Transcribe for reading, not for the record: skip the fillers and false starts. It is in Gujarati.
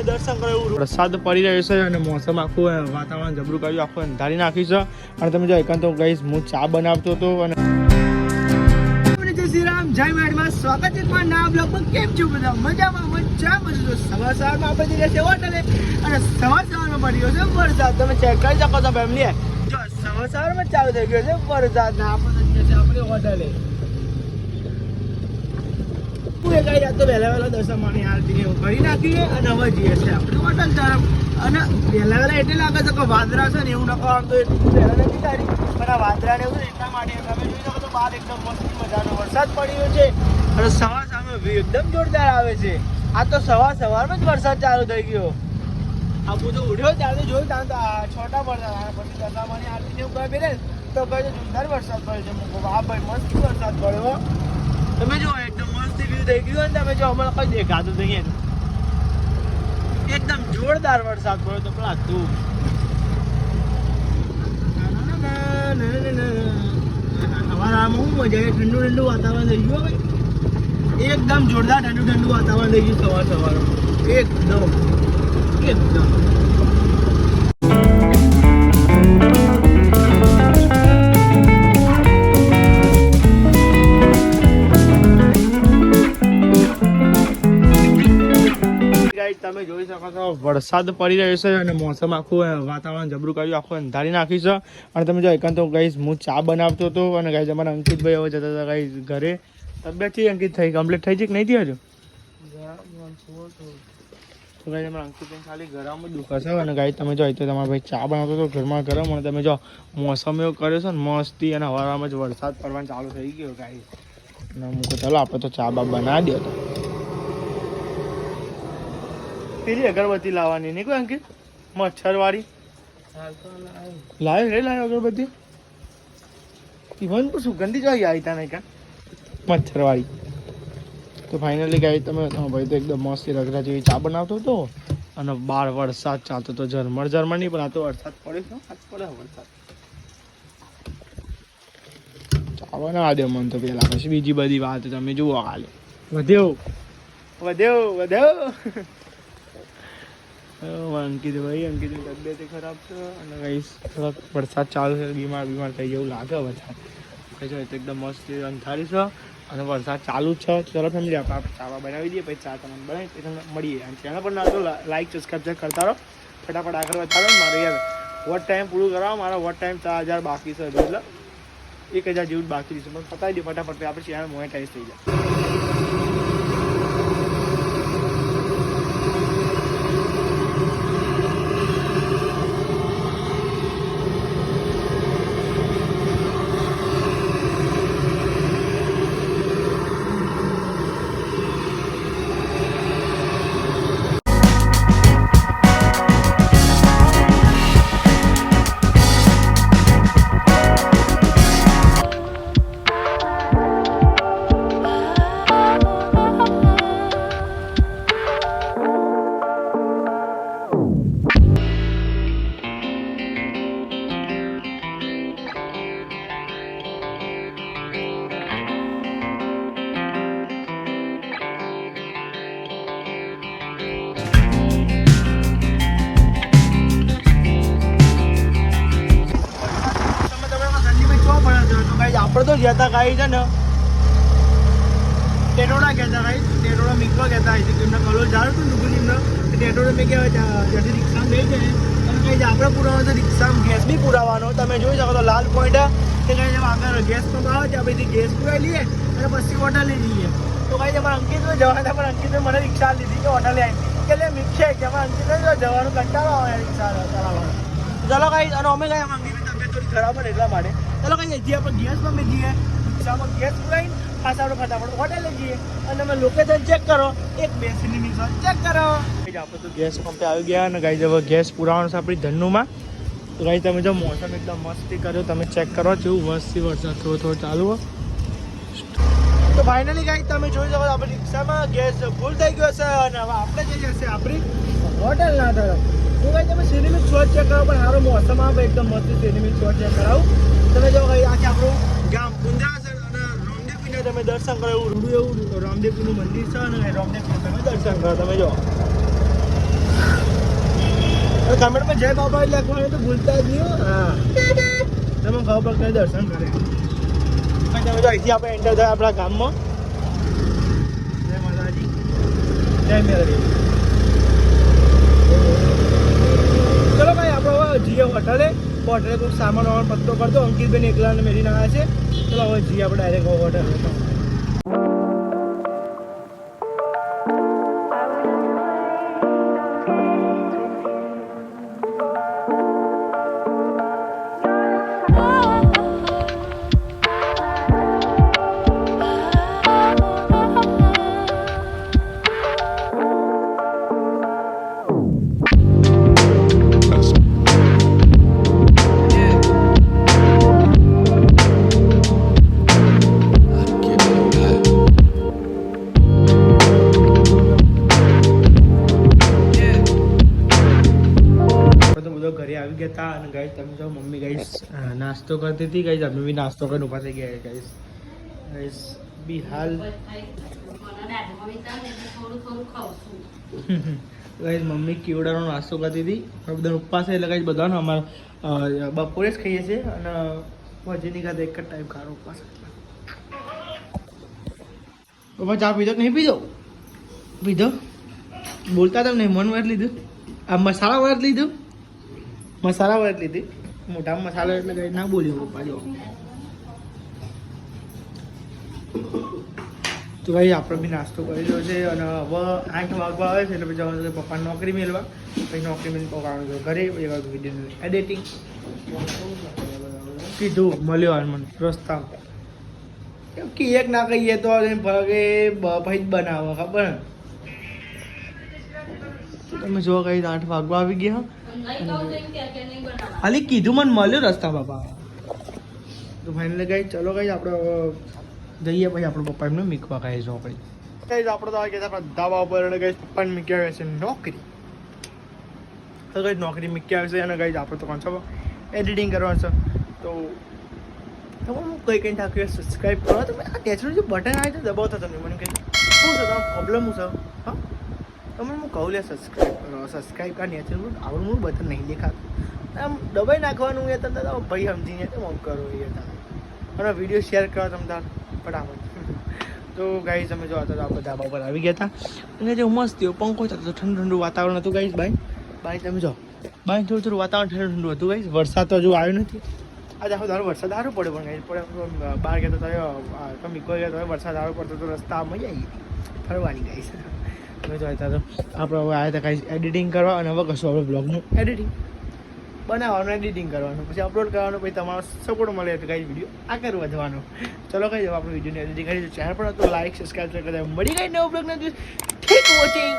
તમે દર્શન કરો એવું વરસાદ પડી રહ્યો છે અને મોસમ આખું વાતાવરણ જબરું કર્યું, આખું અંધારી નાખી છે. અને તમે જો એકાંત તો ગાઈસ હું ચા બનાવતો હતો અને જય શ્રી રામ, જય મહેરમાં, સ્વાગત છે તમારા નવા બ્લોગમાં. કેમ છો બધા? મજામાં. સવાર સવારમાં આપણે જઈએ છીએ હોટલે અને સવાર સવારમાં પડી ગયો છે વરસાદ. તમે ચેક કરી શકો છો ફેમિલી, જો સવાર સવારમાં ચાલુ થઈ ગયો છે વરસાદ ને આપણે જઈએ છીએ આપણી હોટલે. તો વહેલા દર્શન માની આરતી એવું કરી નાખીએ અને હવે જઈએ છીએ આપણે હોટલ તરફ. અને વહેલા એટલે લાગે છે કે વાદળા છે ને એવું નકો આવતો એટલું વહેલા નથી તારી, પણ આ વાદળા ને એવું એટલા માટે તમે જોઈ શકો તો બહાર એકદમ મસ્ત મજાનો વરસાદ પડ્યો છે અને સવાર સામે એકદમ જોરદાર આવે છે. આ તો સવારમાં જ વરસાદ ચાલુ થઈ ગયો. આ બધું ઉડ્યો ત્યારે જોયું ત્યાં તો છોટા વરસાદ પછી દશામાની આરતી ને એવું કહે બેરે તો કહે જોરદાર વરસાદ પડ્યો છે. હા ભાઈ મસ્ત વરસાદ પડ્યો. તમે જો એકદમ મસ્ત વ્યૂ થઈ ગયું અને તમે જો હમણાં કઈ દેખાતું નહીં, એકદમ જોરદાર વરસાદ પડ્યો તો પેલા તું આમાં શું મજા આવે, ઠંડુ ઠંડુ વાતાવરણ થઈ ગયું ભાઈ, એકદમ જોરદાર ઠંડુ વાતાવરણ થઈ ગયું સવાર એકદમ. તમે જોઈ શકો છો વરસાદ પડી રહ્યો છે અને મોસમ આખું વાતાવરણ જબરું કર્યું, આખું અંધારી નાખી છે. અને તમે જો એકાંત તો ગાઈસ હું ચા બનાવતો હતો અને ગાઈસ અમારા અંકિતભાઈ હવે જતા હતા ગાઈસ ઘરે. તબિયત થી અંકિત થઈ કમ્પ્લીટ થઈ છે કે નહીં થઈ હજુ? તો ગાઈસ અમારા અંકિતભાઈ ખાલી ગરમ દુખે છે અને ગાઈસ તમે જો તો તમારા ભાઈ ચા બનાવતો હતો ઘરમાં ગરમ. અને તમે જો મોસમ એવો કર્યો છે ને મસ્તી અને હવામાં જ વરસાદ પડવાનું ચાલુ થઈ ગયો ગાઈસ. અને હું કહું ચાલો આપણે તો ચા બા બનાવી દો. તો પેલી અગરબત્તી લાવવાની નહીં કોઈ અંકિત, મચ્છર વાળી લાવ્યો અગરબત્તી ઇવન તો સુગંધી જોઈ આવી તા નહીં કા મચ્છર વાળી. તો ફાઇનલી ગાઈ તમે ભાઈ તો એકદમ મસ્ત રગડા જેવી ચા બનાવતો હતો અને બહાર વરસાદ ચાલતો હતો ઝરમર નહીં, પણ આ તો વરસાદ પડ્યો છે. પડે વરસાદ ચા બનાવા દે મન તો પેલા, પછી બીજી બધી વાત તમે જુઓ. હાલે વધ્યો અંકિતની તબિયત ખરાબ છે અને કઈ થોડાક વરસાદ ચાલુ છે, બીમાર થઈ જેવું લાગે વરસાદ. એકદમ મસ્ત અંધારી છે અને વરસાદ ચાલુ જ છે. ચલો ફેમિલી આપણે ચાવા બનાવી દઈએ, પછી ચા તમને બનાવી તમને મળીએ. અને ચેનલ પર ના તો લાઈક સબસ્ક્રાઈબ કરતા રહો, ફટાફટ આગળ વધારો. મારે યાર વોટ ટાઈમ પૂરું કરવા, મારા વોટ ટાઈમ 4000 બાકી છે, એટલે 1000 જેવું જ બાકી છે. પણ પતાવી દઈએ ફટાફટ, આપણે ચેનલ મોનેટાઈઝ થઈ જાય. આપણે તો ગયા હતા ગાઈ છે ને ટેટોડા ગયા હતા ગાઈ, ટેટોડા મીકવા ગયા હતા. એમને કલોલ જાણું હતું ડુગરી એમને ટેટોડા મેં કહેવાય જ્યાંથી રિક્ષામાં ગઈ છે અને કંઈ આપણે પુરાવાનો તો રિક્ષામાં ગેસ બી પુરાવાનો. તમે જોઈ શકો તો લાલ પોઈન્ટ કે કંઈ જેમ આગળ ગેસ પંપ આવે છે, આપણે ગેસ પુરાવી લઈએ અને પછી હોટલે જઈએ. તો કાંઈ અમારા અંકિત જવાના હતા, પણ અંકિતે મને રિક્ષા લીધી કે હોટલે આવી કે લે મિક્સે કે અમારા અંકિત જવાનું કંટાળો આવે રિક્ષા ચલાવવાનો. ચલો કાંઈ અને અમે કાંઈ અંકિતની તબિયત થોડી ખરાબ હોય એટલા માટે ચલો કઈ જઈએ આપણે ગેસ પંપે જઈએ, રિક્ષામાં ગેસ પુરાવીને પાછા આપણે ફટાફટ હોટેલે જઈએ. અને અમે લોકેશન ચેક કરો, 1-2 મિનિટ ચેક કરો. આપણે તો ગેસ પંપે આવી ગયા અને ગાઈ હવે ગેસ પુરાવાનો છે આપણી ધન્નુમાં. તો ગાઈ તમે જો મોસમ એકદમ મસ્તી કર્યો, તમે ચેક કરો જેવું મસ્તી વરસાદ થોડો ચાલુ હોય. તો ફાઇનલી ગાઈ તમે જોઈ શકો આપણે રિક્ષામાં ગેસ ફૂલ થઈ ગયો છે અને હવે આપણે જઈ જશે આપણી હોટલના તરફ. તો ભાઈ તમે સિનેમિક શોટ ચેક કરો, પણ સારો મોસમ આવે એકદમ મસ્ત સિનેમિક શોટ ચેક કરાવું. તમે જો ભાઈ આ આપણું ગામ કુંદ્રાસર અને રામદેવપીરના તમે દર્શન કરો એવું રામદેવપીનું મંદિર છે અને રામદેવપીનું તમે દર્શન કરો. તમે જો કમેન્ટમાં જય બાબા લખવાનું તો ભૂલતા જ નહીં. હા તમે ખબર પડે દર્શન કરે. તમે જો અહીંથી આપણે એન્ટર થયા આપણા ગામમાં. જય માતાજી, જય મેરડી. ચલો ભાઈ આપણે હવે જઈએ હોટલે. હોટલે કોઈ સામાન વામાન પત્તો કરતો. અંકિતભાઈ એકલા ને મેરીને આવ્યા છે. ચલો હવે જઈએ આપણે ડાયરેક્ટ હોટલ. ઘરે આવી ગયા હતા અને ગાઈસ તમે જો મમ્મી ગાઈસ નાસ્તો કરતી હતી. ગાઈસ અમે બી નાસ્તો કરીને ઊભા થઈ ગયા. ગાઈસ બી હાલ ગાઈસ મમ્મી કેવડાનો નાસ્તો કરતી હતી. બધા ઉપવાસ એટલે ગાઈસ બધાનો અમારા બપોરે જ ખાઈએ છીએ અને વજની ખાતે એક જ ટાઈમ ખાવાનો ઉપવાસ. પપ્પા ચા પીધો કે નહીં પીધો? પીધો બોલતા તમે નહીં. મન વાર લીધું. આ મસાલા વાર લીધું. મસાલા વરત લીધી. મોટામાં મસાલો એટલે કંઈ ના બોલ્યો પપ્પા. જો તો ભાઈ આપણે બી નાસ્તો કરી લીધો છે અને હવે 8 વાગવા આવે છે એટલે પછી જવાનું પપ્પા નોકરી મેળવા. પછી નોકરી મેળવી પકડવાનું છે ઘરે. વિડીયો એડિટિંગ કીધું મળ્યો મને રસ્તામાં કે એક ના કહીએ તો ભાગે ભાઈ જ બનાવો ખબર. તમે જો કઈ 8 વાગવા આવી ગયા. ખાલી કીધું મને મળ્યો રસ્તા બાપા. તો ફાઇનલી ગઈ ચલો ગઈ આપણે જઈએ પછી આપણો પપ્પા એમને મીકવા કહે નોકરી. કઈ આપણે તો આવી ગયા આપણા ધાબા ઉપર અને ગઈ પપ્પાને મીકી આવે છે નોકરી. તો કઈ નોકરી મીકી આવે છે અને ગઈ આપણે તો કોણ છો એડિટિંગ કરવાનું છે. તો તમે હું કઈ કઈ થાક્યું સબસ્ક્રાઈબ કરો. તો આ નેચરલ જે બટન આવે છે દબાવતા તમને મને કંઈ શું છે તમારો પ્રોબ્લેમ શું છે? હા તમે હું કહું લે સબસ્ક્રાઈબ કરો. સબસ્ક્રાઈબ કા નેચરલ આવડું મોટું બટન નહીં દેખાતું. આમ દબાઈ નાખવાનું એ તમને ભાઈ સમજીને તમે કરો એ તમે અને વિડીયો શેર કરો તમે તાર ફટાફટ. તો ગાઈસ તમે જો હતા આપણે ધાબા ઉપર આવી ગયા હતા અને જે મસ્ત થયો પંખો ચાલતો ઠંડુ ઠંડુ વાતાવરણ હતું. ગાઈસ બાય તમે જો બાય થોડું થોડું વાતાવરણ ઠંડુ ઠંડુ હતું. ગાઈસ વરસાદ તો હજુ આવ્યો નથી. આજે આખો ધારો વરસાદ સારો પડ્યો પણ ગાઈસ પડે બહાર ગયા તો મીકો ગયા તો વરસાદ સારો પડતો તો રસ્તા મજા આવી ફરવાની. ગાઈસ તમે જો હતા તો આપણે હવે આવ્યા હતા ગાઈસ એડિટિંગ કરવા અને હવે કશું આપણે બ્લોગનું એડિટિંગ બનાવવાનું એડિટિંગ કરવાનું પછી અપલોડ કરવાનું પછી તમારો સપોર્ટ મળે તો ગાઈસ વિડીયો આગળ વધવાનો. ચલો કઈ આપણે વિડીયોની એડિટિંગ કરી ચેનલ પર તો લાઈક સબસ્ક્રાઈબ કરી મળી ગઈ નવો બ્લોગના દિવસ. Thank watching.